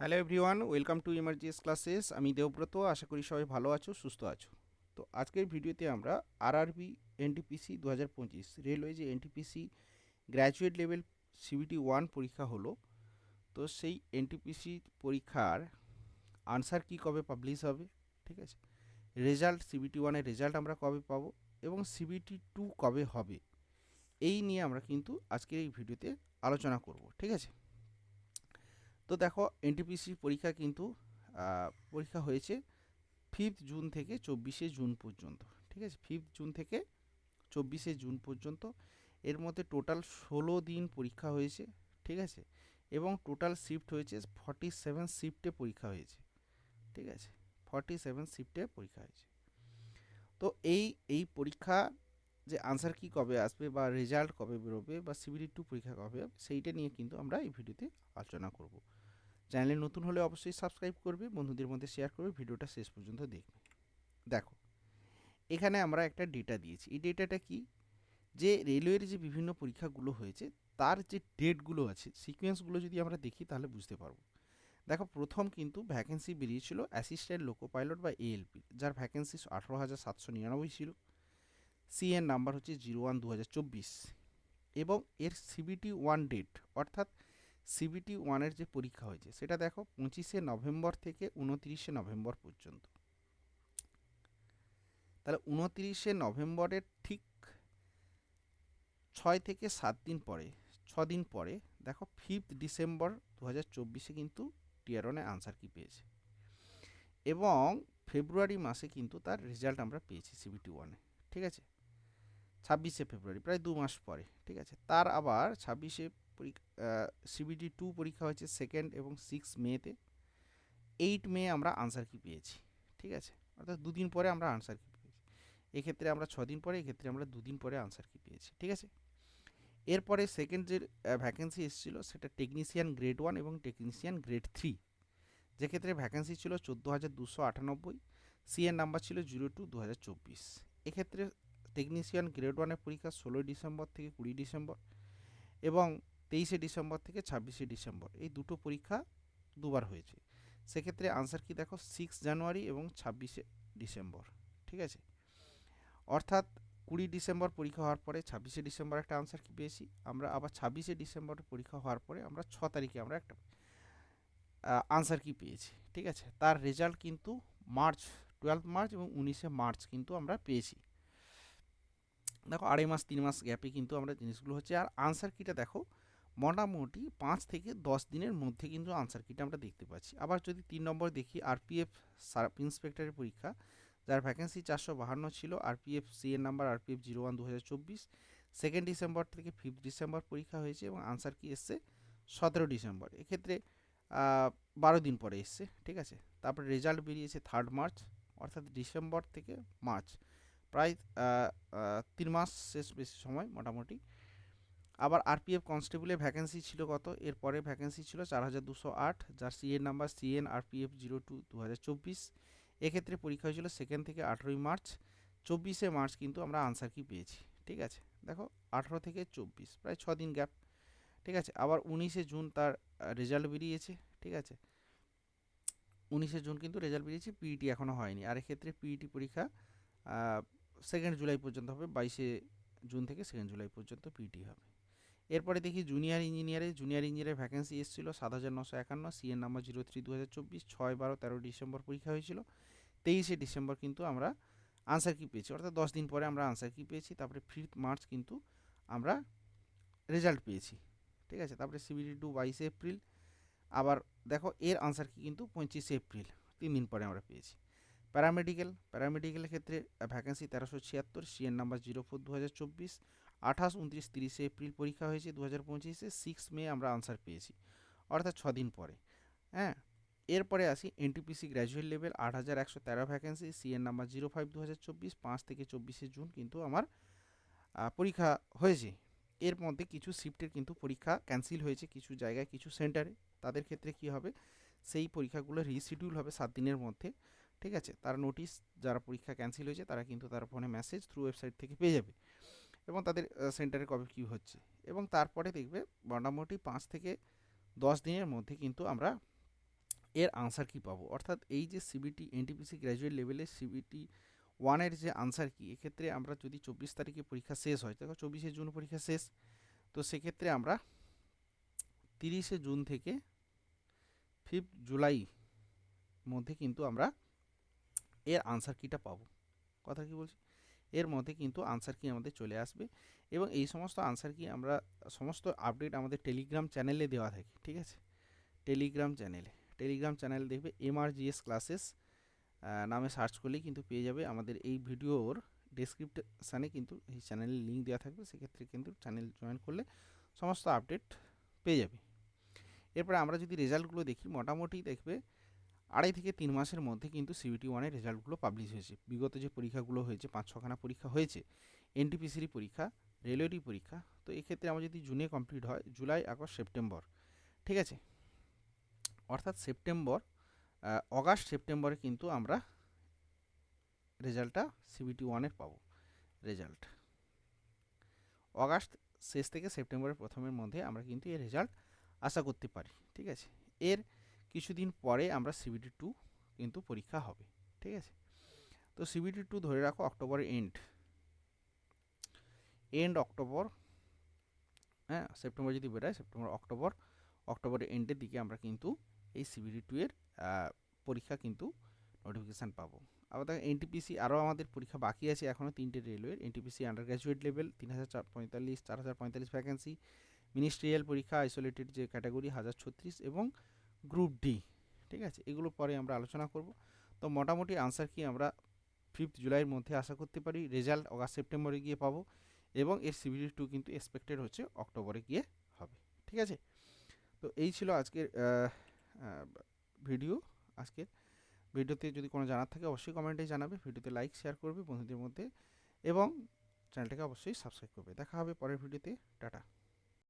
Hello everyone, welcome to এমার্জিএস classes. আমি দেবব্রত, আশা করি সবাই ভালো আছো, সুস্থ আছো। তো আজকের ভিডিওতে আমরা আরআরবি এনটিপিসি 2025 রেলওয়ে যে এনটিপিসি গ্র্যাজুয়েট লেভেল সিবিটি 1 পরীক্ষা হলো, তো সেই এনটিপিসি পরীক্ষার আনসার কি কবে পাবলিশ হবে, ঠিক আছে, রেজাল্ট সিবিটি 1-এর রেজাল্ট আমরা কবে পাবো এবং সিবিটি 2 কবে হবে, এই নিয়ে আমরা কিন্তু আজকের এই ভিডিওতে আলোচনা করব, ঠিক আছে। তো দেখো, এনটিপিসি পরীক্ষা কিন্তু পরীক্ষা হয়েছে 5 জুন থেকে 24 জুন পর্যন্ত, ঠিক আছে। 5 জুন থেকে 24 জুন পর্যন্ত, এর মধ্যে টোটাল 16 দিন পরীক্ষা হয়েছে, ঠিক আছে। এবং টোটাল শিফট হয়েছে 47 শিফটে পরীক্ষা হয়েছে, ঠিক আছে। 47 শিফটে পরীক্ষা হয়েছে। তো এই এই পরীক্ষা যে আনসার কি কবে আসবে বা রেজাল্ট কবে বেরোবে বা সিবিটি 2 পরীক্ষা কবে হবে, সেইটা নিয়ে কিন্তু আমরা এই ভিডিওতে আলোচনা করব। চ্যানেলে নতুন হলে অবশ্যই সাবস্ক্রাইব করবে, বন্ধুদের মধ্যে শেয়ার করবে, ভিডিওটা শেষ পর্যন্ত দেখবে। দেখো, এখানে আমরা একটা ডেটা দিয়েছি। এই ডেটাটা কি, যে রেলওয়ের যে বিভিন্ন পরীক্ষাগুলো হয়েছে তার যে ডেটগুলো আছে, সিকোয়েন্সগুলো যদি আমরা দেখি তাহলে বুঝতে পারবো। দেখো, প্রথম কিন্তু ভ্যাকেন্সি বেরিয়েছিল অ্যাসিস্ট্যান্ট লোকো পাইলট বা এএলপি, যার ভ্যাকেন্সি 18,799 ছিল। সিএন নাম্বার হচ্ছে 01/2024 এবং এর সিবিটি 1 ডেট, অর্থাৎ সিবিটি 1-এর যে পরীক্ষা হয়েছে সেটা দেখো 25 নভেম্বর থেকে 29 নভেম্বর পর্যন্ত। তাহলে 29 নভেম্বরের ঠিক 6 থেকে 7 দিন পরে, 6 দিন পরে দেখো 5 ডিসেম্বর 2024 কিন্তু টিয়ার 1-এ আনসার কি পেয়েছে এবং ফেব্রুয়ারি মাসে কিন্তু তার রেজাল্ট আমরা পেয়েছি সিবিটি 1-এ, ঠিক আছে। 26 ফেব্রুয়ারি, প্রায় 2 মাস পরে, ঠিক আছে। তার আবার 26-এ সিবিটি 2 পরীক্ষা হয়েছে 2 এবং 6 মেতে। 8 মে আমরা আনসার কি পেয়েছি, ঠিক আছে। অর্থাৎ দুদিন পরে আমরা আনসার কি পেয়েছি। এক্ষেত্রে আমরা 6 দিন পরে, এক্ষেত্রে আমরা 2 দিন পরে আনসার কি পেয়েছি, ঠিক আছে। এরপরে সেকেন্ড যে ভ্যাকেন্সি এসেছিল সেটা টেকনিশিয়ান গ্রেড 1 এবং টেকনিশিয়ান গ্রেড 3, যেক্ষেত্রে ভ্যাকেন্সি ছিল 14,298, সিএর নাম্বার ছিল 02/2024। এক্ষেত্রে টেকনিশিয়ান গ্রেড 1-এর পরীক্ষা 16 ডিসেম্বর থেকে 20 ডিসেম্বর এবং 23 ডিসেম্বর থেকে 26 ডিসেম্বর, এই দুটো পরীক্ষা দুবার হয়েছে। সেক্ষেত্রে আনসার কি দেখো 6 জানুয়ারি এবং 26 ডিসেম্বর, ঠিক আছে। অর্থাৎ 20 ডিসেম্বর পরীক্ষা হওয়ার পরে 26 ডিসেম্বর একটা আনসার কি পেয়েছি আমরা, আবার 26 ডিসেম্বর পরীক্ষা হওয়ার পরে আমরা 6 তারিখে আমরা একটা আনসার কি পেয়েছি, ঠিক আছে। তার রেজাল্ট কিন্তু মার্চ, 12 মার্চ এবং 19 মার্চ কিন্তু আমরা পেয়েছি। দেখো, 2.5 মাস 3 মাস গ্যাপে কিন্তু আমরা জিনিসগুলো হচ্ছে। আর আনসার কিটা দেখো মোটামুটি 5 থেকে 10 দিনের মধ্যে কিন্তু আনসার কিটা আমরা দেখতে পাচ্ছি। আবার যদি 3 নম্বর দেখি, আরপিএফ সাব ইন্সপেক্টরের পরীক্ষা, যার ভ্যাকেন্সি 452 ছিল, আরপিএফ সিএর নাম্বার আরপিএফ 01/2024, 2 ডিসেম্বর থেকে 5 ডিসেম্বর পরীক্ষা হয়েছে এবং আনসার কি এসছে 17 ডিসেম্বর। এক্ষেত্রে 12 দিন পরে এসছে, ঠিক আছে। তারপরে রেজাল্ট বেরিয়েছে 3 মার্চ, অর্থাৎ ডিসেম্বর থেকে মার্চ, প্রায় 3 মাস শেষ বেশি সময় মোটামুটি। আবার আরপিএফ কনস্টেবলের ভ্যাকেন্সি ছিল কত, এরপরে ভ্যাকেন্সি ছিল 4,208, যার সিএর নাম্বার সিএন আরপিএফ 02/2024। এক্ষেত্রে পরীক্ষা হয়েছিল 2 থেকে 18 মার্চ। 24 মার্চ কিন্তু আমরা আনসার কি পেয়েছি, ঠিক আছে। দেখো, 18 থেকে 24, প্রায় 6 দিন গ্যাপ, ঠিক আছে। আবার 19 জুন তার রেজাল্ট বেরিয়েছে, ঠিক আছে। 19 জুন কিন্তু রেজাল্ট বেরিয়েছে, পিইটি এখনও হয়নি। আর এক্ষেত্রে পিইটি পরীক্ষা 2 জুলাই পর্যন্ত হবে, 22 জুন থেকে 2 জুলাই পর্যন্ত পিইটি হবে। এরপরে দেখি জুনিয়র ইঞ্জিনিয়ারের ভ্যাকেন্সি এসেছিল 7,951, সিএর নাম্বার 03/2024, 6, 12, 13 ডিসেম্বর পরীক্ষা হয়েছিল। 23 ডিসেম্বর কিন্তু আমরা আনসার কি পেয়েছি, অর্থাৎ 10 দিন পরে আমরা আনসার কি পেয়েছি। তারপরে 5 মার্চ কিন্তু আমরা রেজাল্ট পেয়েছি, ঠিক আছে। তারপরে সিবিটি 2 22 এপ্রিল। আবার দেখো, এর আনসার কি কিন্তু 25 এপ্রিল, 3 দিন পরে আমরা পেয়েছি। প্যারামেডিক্যালের ক্ষেত্রে ভ্যাকেন্সি 1376, সিএর নাম্বার 04/2024, 28, 29, 30 এপ্রিল পরীক্ষা হয়েছে 2025-এ, 6 মে আমরা আনসার পেয়েছি, অর্থাৎ 6 দিন পরে। হ্যাঁ, এরপরে আসি এনটিপিসি গ্র্যাজুয়েট লেভেল 8,113 ভ্যাকেন্সি, সিএর নাম্বার 05/2024, 5 থেকে 24 জুন কিন্তু আমার পরীক্ষা হয়েছে। এর মধ্যে কিছু শিফটের কিন্তু পরীক্ষা ক্যান্সেল হয়েছে কিছু জায়গায়, কিছু সেন্টারে। তাদের ক্ষেত্রে কি হবে, সেই পরীক্ষাগুলো রিশিডিউল হবে 7 দিনের মধ্যে, ঠিক আছে। তার নোটিশ, যারা পরীক্ষা ক্যান্সেল হয়েছে তারা কিন্তু তার ফোনে মেসেজ থ্রু ওয়েবসাইট থেকে পেয়ে যাবে এবং তাদের সেন্টারে কবে কী হচ্ছে। এবং তারপরে দেখবে মোটামুটি 5 থেকে 10 দিনের মধ্যে কিন্তু আমরা এর আনসার কি পাবো, অর্থাৎ এই যে সিবিটি এনটিপিসি গ্র্যাজুয়েট লেভেলের সিবিটি 1-এর যে আনসার কি, এক্ষেত্রে আমরা যদি 24 তারিখে পরীক্ষা শেষ হয়, দেখো 24শে জুন পরীক্ষা শেষ, তো সেক্ষেত্রে আমরা 30শে জুন থেকে 5 জুলাই মধ্যে কিন্তু আমরা এর আনসার কিটা পাবো। কথা কি বলছি, এর মধ্যে কিন্তু আনসার কি আমাদের চলে আসবে, এবং এই সমস্ত আনসার কি আমরা সমস্ত আপডেট আমাদের টেলিগ্রাম চ্যানেলে দেওয়া থাকে, ঠিক আছে। টেলিগ্রাম চ্যানেলে দেখবে MRGS ক্লাসেস নামে সার্চ করলেই কিন্তু পেয়ে যাবে। আমাদের এই ভিডিওর ডেসক্রিপশানে কিন্তু এই চ্যানেলের লিঙ্ক দেওয়া থাকবে, সেক্ষেত্রে কিন্তু চ্যানেল জয়েন করলে সমস্ত আপডেট পেয়ে যাবে। এরপরে আমরা যদি রেজাল্টগুলো দেখি, মোটামুটি দেখবে 2.5 থেকে 3 মাসের মধ্যে কিন্তু CBT 1-এর রেজাল্টগুলো পাবলিশ হয়েছে। বিগত যে পরীক্ষাগুলো হয়েছে, 5-6খানা পরীক্ষা হয়েছে, এনটিপিসির পরীক্ষা, রেলওয়েরই পরীক্ষা, তো এক্ষেত্রে আমার যদি জুনে কমপ্লিট হয়, জুলাই, আগস্ট, সেপ্টেম্বর, ঠিক আছে, অর্থাৎ অগাস্ট সেপ্টেম্বরে কিন্তু আমরা রেজাল্টটা CBT 1-এর পাবো। রেজাল্ট অগাস্ট শেষ থেকে সেপ্টেম্বরের প্রথমের মধ্যে আমরা কিন্তু এর রেজাল্ট আশা করতে পারি, ঠিক আছে। এর কিছুদিন পরে আমরা CBT 2 কিন্তু পরীক্ষা হবে, ঠিক আছে। তো CBT 2 ধরে রাখো অক্টোবরের এন্ড অক্টোবর, হ্যাঁ, সেপ্টেম্বর যদি বেরোয়, অক্টোবরের এন্ডের দিকে আমরা কিন্তু এই CBT 2 এর পরীক্ষা কিন্তু নোটিফিকেশান পাবো। আবার দেখো এনটিপিসি আরও আমাদের পরীক্ষা বাকি আছে এখনও 3টে রেলওয়ের, NTPC under graduate level 4045 vacancy, ministerial পরীক্ষা আইসোলেটেড যে ক্যাটাগরি 1036, এবং গ্রুপ ডি, ঠিক আছে, এগুলো পরে আমরা আলোচনা করব। তো মোটামুটি আনসার কি আমরা 5 জুলাইয়ের মধ্যে আশা করতে পারি, রেজাল্ট অগাস্ট সেপ্টেম্বরে গিয়ে পাবো, এবং এর CBT 2 কিন্তু এক্সপেক্টেড হচ্ছে অক্টোবরে গিয়ে হবে, ঠিক আছে। তো এই ছিল আজকের ভিডিও। আজকের ভিডিওতে যদি কোনো জানার থাকে অবশ্যই কমেন্টে জানাবে, ভিডিওতে লাইক শেয়ার করবে বন্ধুদের মধ্যে, এবং চ্যানেলটাকে অবশ্যই সাবস্ক্রাইব করবে। দেখা হবে পরের ভিডিওতে, টাটা।